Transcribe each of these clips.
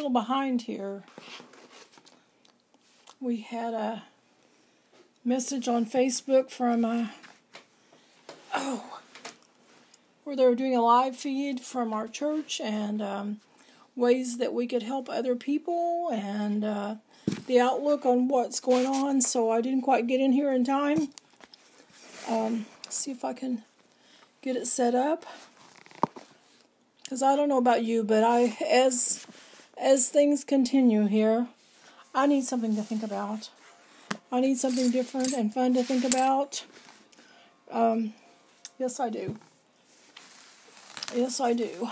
little behind here. We had a message on Facebook from where they were doing a live feed from our church and ways that we could help other people and the outlook on what's going on. So I didn't quite get in here in time. See if I can get it set up. Because I don't know about you, but as things continue here, I need something to think about. I need something different and fun to think about. Yes, I do. Yes, I do.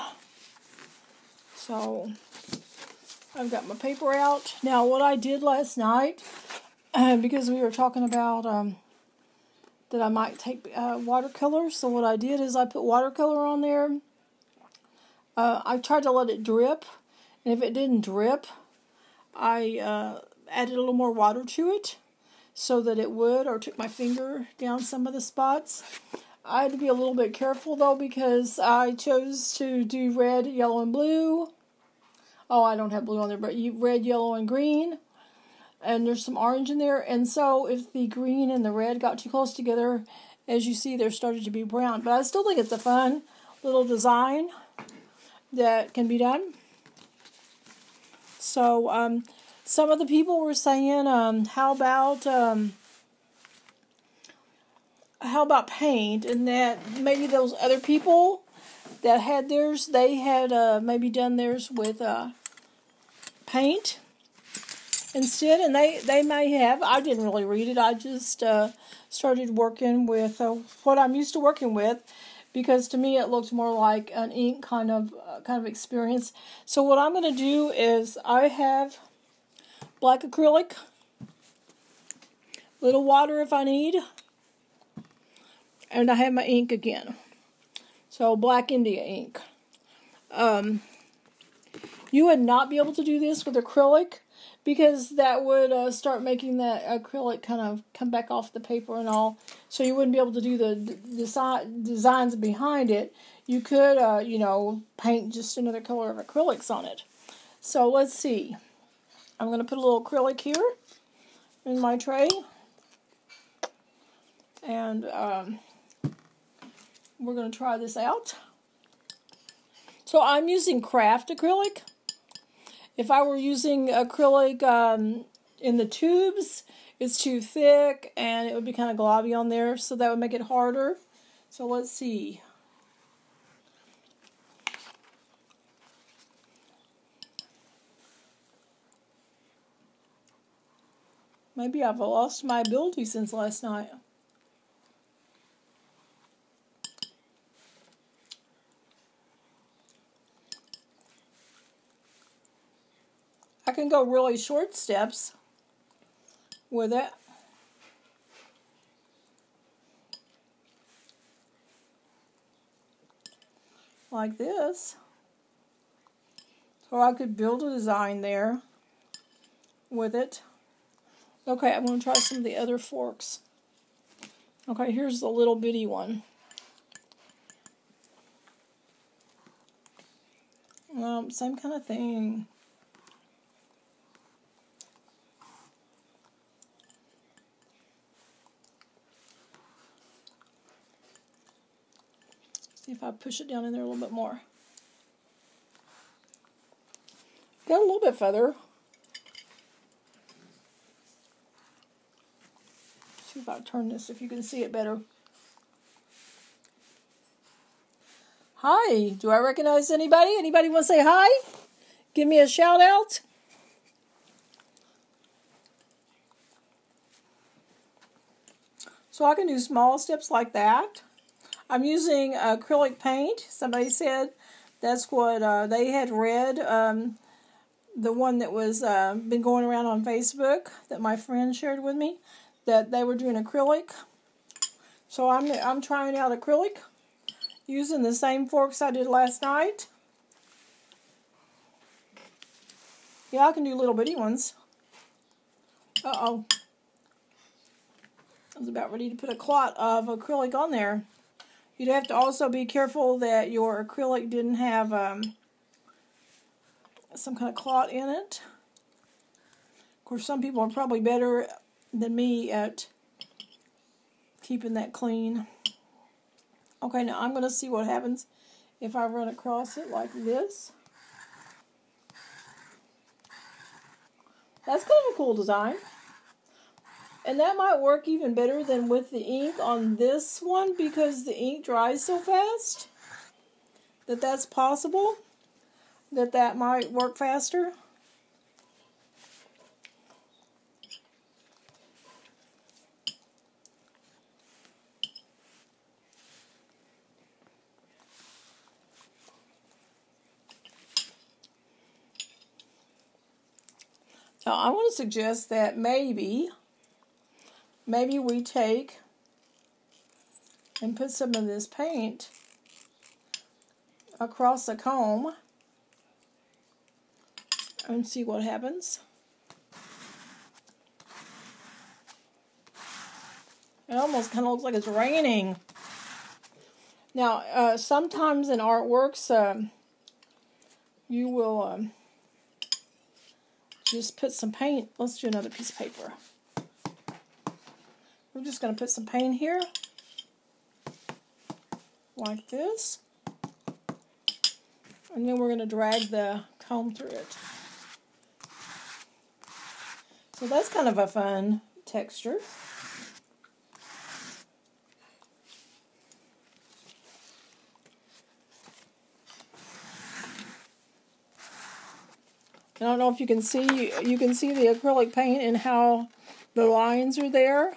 So, I've got my paper out. Now, what I did last night, because we were talking about that I might take watercolor. So what I did is I put watercolor on there. I tried to let it drip. And if it didn't drip, I added a little more water to it so that it would, or took my finger down some of the spots. I had to be a little bit careful, though, because I chose to do red, yellow, and blue. Oh, I don't have blue on there, but red, yellow, and green. And there's some orange in there. And so if the green and the red got too close together, as you see, they're starting to be brown. But I still think it's a fun little design that can be done. So some of the people were saying, how about paint? And that maybe those other people that had theirs, they had maybe done theirs with paint instead. And they may have. I didn't really read it. I just started working with what I'm used to working with, because to me it looked more like an ink kind of experience. So what I'm going to do is I have black acrylic, little water if I need, and I have my ink again. So Black India ink. You would not be able to do this with acrylic, because that would start making that acrylic kind of come back off the paper and all. So you wouldn't be able to do the designs behind it. You could, paint just another color of acrylics on it. So let's see. I'm going to put a little acrylic here in my tray. And we're going to try this out. So I'm using craft acrylic. If I were using acrylic in the tubes, it's too thick and it would be kind of globby on there, so that would make it harder. So let's see. Maybe I've lost my ability since last night. I can go really short steps with it. Like this. So I could build a design there with it. Okay, I'm going to try some of the other forks. Okay, here's the little bitty one. Same kind of thing. See if I push it down in there a little bit more. Got a little bit further. See if I turn this, if you can see it better. Hi, do I recognize anybody? Anybody want to say hi? Give me a shout out. So I can do small steps like that. I'm using acrylic paint. Somebody said that's what they had read. The one that was been going around on Facebook that my friend shared with me, that they were doing acrylic. So I'm trying out acrylic using the same forks I did last night. Yeah, I can do little bitty ones. Uh-oh. I was about ready to put a clot of acrylic on there. You'd have to also be careful that your acrylic didn't have some kind of clot in it. Of course, some people are probably better than me at keeping that clean. Okay, now I'm going to see what happens if I run across it like this. That's kind of a cool design. And that might work even better than with the ink on this one because the ink dries so fast that's possible. That might work faster. Now I want to suggest that maybe we take and put some of this paint across the comb and see what happens. It almost kind of looks like it's raining. Now, sometimes in artworks, you will just put some paint. Let's do another piece of paper. We're just going to put some paint here, like this. And then we're going to drag the comb through it. So that's kind of a fun texture. I don't know if you can see the acrylic paint and how the lines are there.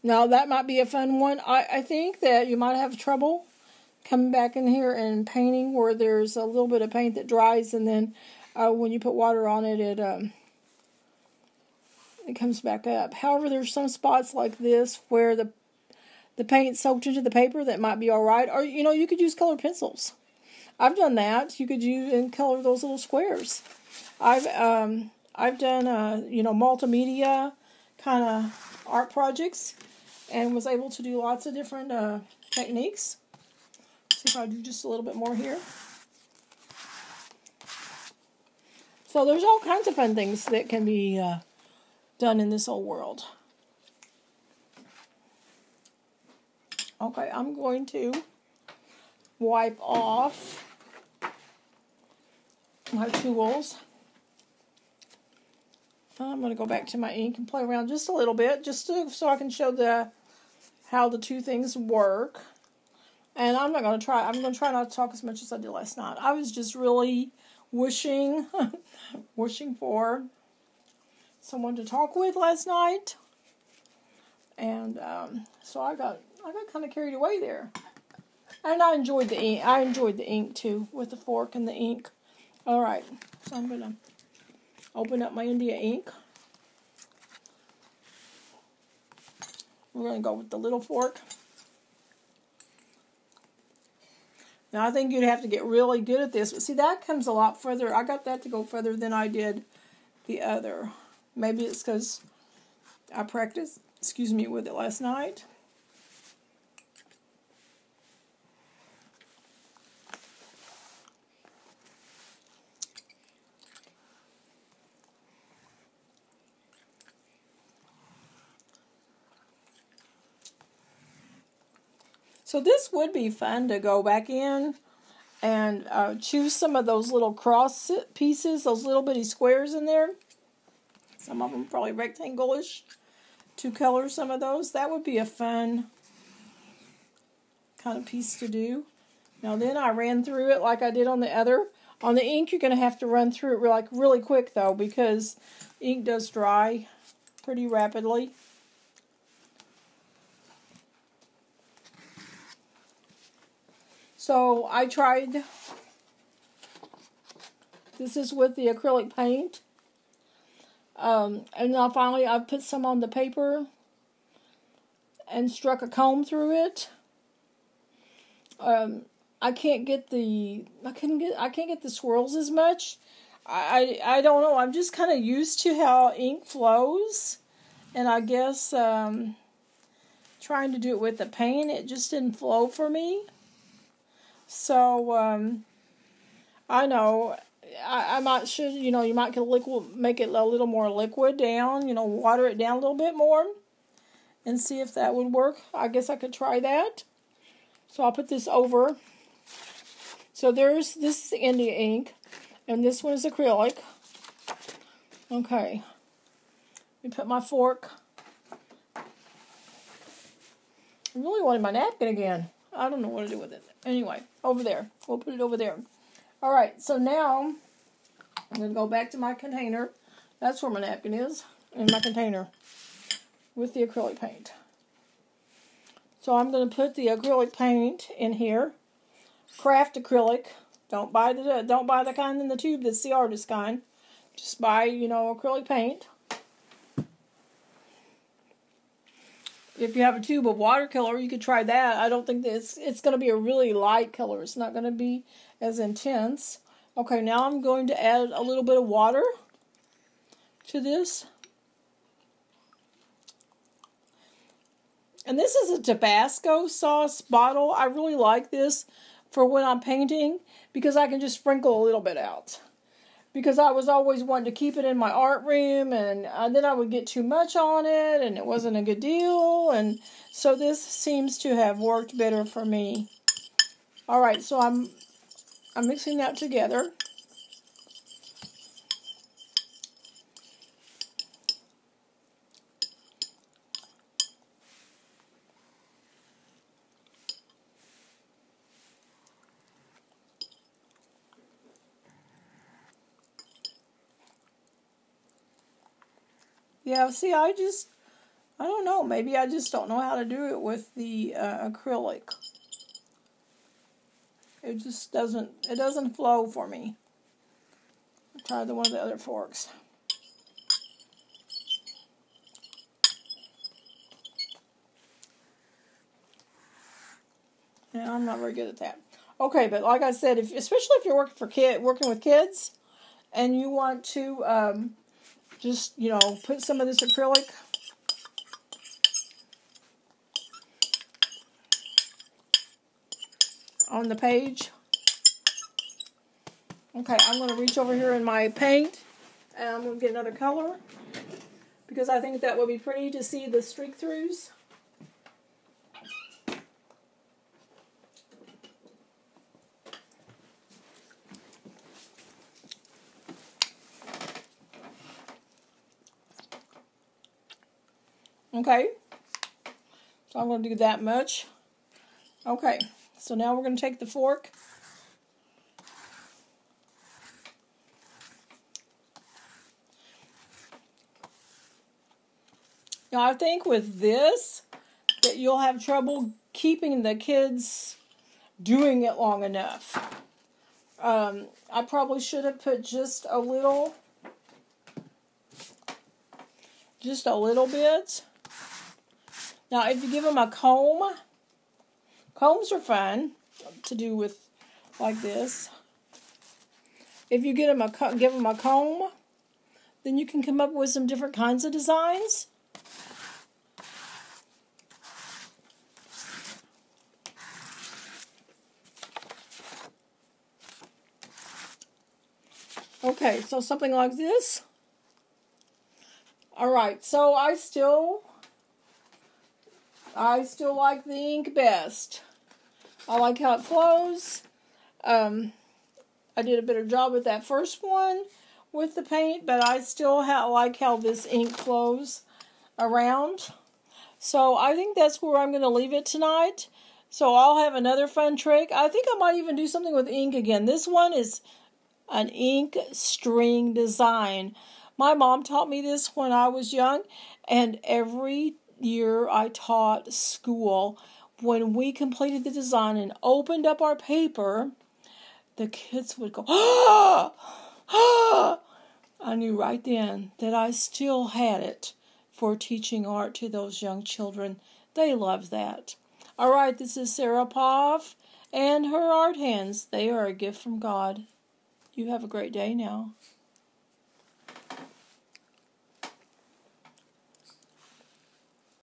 Now that might be a fun one. I think that you might have trouble coming back in here and painting where there's a little bit of paint that dries and then when you put water on it, it comes back up. However, there's some spots like this where the paint soaked into the paper that might be all right. Or, you could use colored pencils. I've done that. You could use and color those little squares. I've done multimedia kind of art projects and was able to do lots of different techniques. See if I do just a little bit more here. So there's all kinds of fun things that can be done in this old world. Okay, I'm going to wipe off my tools. I'm going to go back to my ink and play around just a little bit, so I can show how the two things work. And I'm going to try not to talk as much as I did last night. I was just really wishing for someone to talk with last night. And so I got kind of carried away there. And I enjoyed the ink. I enjoyed the ink too, with the fork and the ink. All right, so I'm going to open up my India ink. We're going to go with the little fork. Now, I think you'd have to get really good at this. But see, that comes a lot further. I got that to go further than I did the other. Maybe it's because I practiced, with it last night. So this would be fun to go back in and choose some of those little cross pieces, those little bitty squares in there. Some of them probably rectangle-ish, to color some of those. That would be a fun kind of piece to do. Now then I ran through it like I did on the other. On the ink, you're going to have to run through it really quick though, because ink does dry pretty rapidly. So I tried, this is with the acrylic paint, and now finally I put some on the paper and struck a comb through it. I can't get the swirls as much. I don't know, I'm just kind of used to how ink flows, and I guess trying to do it with the paint, it just didn't flow for me. So, I know I might should, you might get make it a little more liquid down, water it down a little bit more and see if that would work. I guess I could try that. So I'll put this over. So this is India ink, and this one is acrylic. Okay. Let me put my fork. I really wanted my napkin again. I don't know what to do with it. Anyway, over there. We'll put it over there. All right, so now I'm going to go back to my container. That's where my napkin is, in my container with the acrylic paint. So I'm going to put the acrylic paint in here. Craft acrylic. Don't buy the kind in the tube that's the artist kind. Just buy, acrylic paint. If you have a tube of watercolor, you could try that. I don't think that it's going to be a really light color. It's not going to be as intense. Okay, now I'm going to add a little bit of water to this. And this is a Tabasco sauce bottle. I really like this for when I'm painting because I can just sprinkle a little bit out. Because I was always wanting to keep it in my art room, and then I would get too much on it, and it wasn't a good deal. And so this seems to have worked better for me. All right, so I'm mixing that together. Yeah, see, I don't know. Maybe I just don't know how to do it with the acrylic. It just doesn't flow for me. I'll try one of the other forks. Yeah, I'm not very good at that. Okay, but like I said, especially if you're working with kids, and you want to just, put some of this acrylic on the page. Okay, I'm going to reach over here in my paint, and I'm going to get another color, because I think that would be pretty to see the streak throughs. Okay, so I'm going to do that much. Okay, so now we're going to take the fork. Now I think with this that you'll have trouble keeping the kids doing it long enough. I probably should have put just a little bit. Now, if you give them a comb, combs are fun to do with like this. If you give them a comb, then you can come up with some different kinds of designs. Okay, so something like this. All right, so I still like the ink best. I like how it flows. I did a better job with that first one with the paint, but I still like how this ink flows around. So I think that's where I'm going to leave it tonight. So I'll have another fun trick. I think I might even do something with ink again. This one is an ink string design. My mom taught me this when I was young, and every year I taught school, when we completed the design and opened up our paper, the kids would go, "Ah! Ah!" I knew right then that I still had it for teaching art to those young children. They love that. All right, this is Sarah Poff and her art hands. They are a gift from God. You have a great day now.